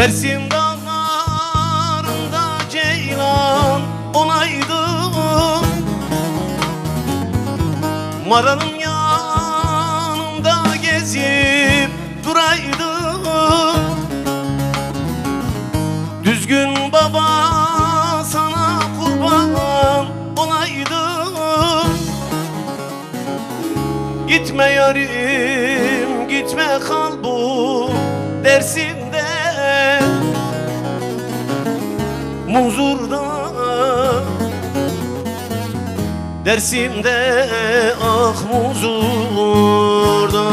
Dersim dağlarında ceylan olaydı, Mara'nın yanında gezip duraydı. Düzgün baba sana kurban olaydı. Gitme yarim gitme, kal bu Dersim'de, Muzur'da. Dersim'de ah Muzur'da.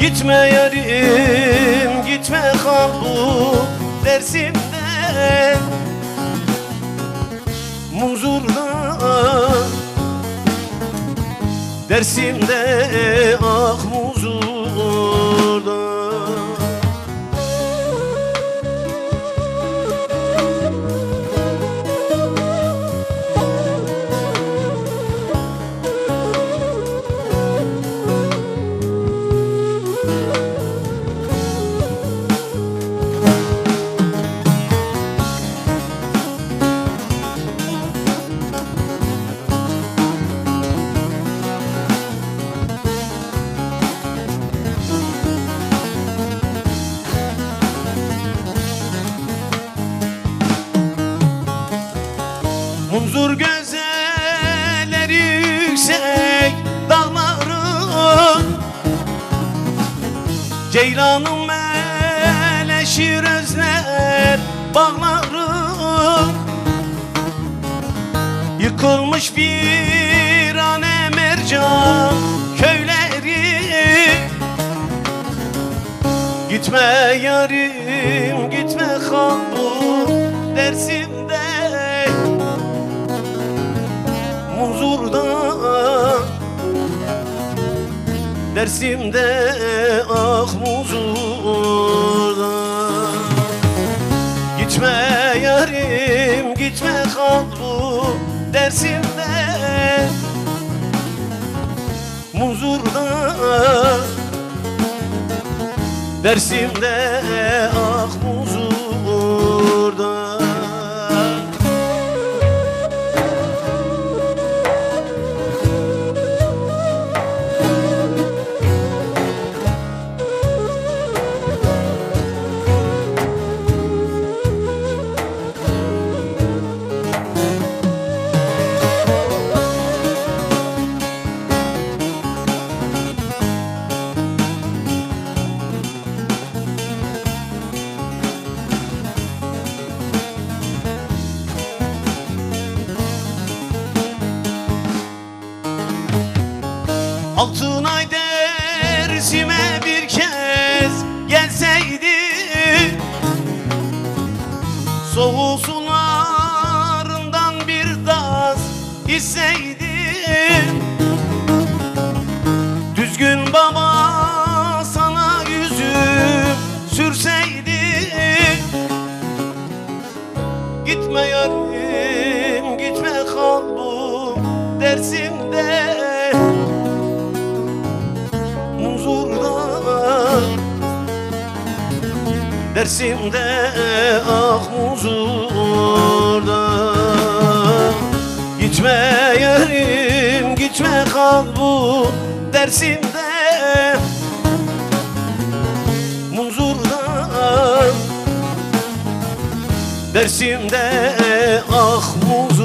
Gitme yarim gitme, kal bu Dersim'de, Muzur'da. Dersim'de ah Muzur'da. Munzur güzelleri yüksek dağları, Ceylan'ın meleşir özler bağları. Yıkılmış virane mercan köyleri. Gitme yarim gitme, kal bu Dersim'de, Muzur'da. Dersim'de ah Muzur'da. Gitme yarim gitme, kal bu Dersim'de, Muzur'da. Dersim'de ah Muzur'da. Altın ay Dersim'e bir kez gelseydi, soğuk sularından bir tas içseydi. Düzgün baba sana yüzüm sürseydi. Gitme yarim gitme, kal bu Dersim'de, Dersim'de ah Muzur'da. Gitme yarim gitme, kal bu Dersim'de, Muzur'da. Dersim'de ah Muzur'da.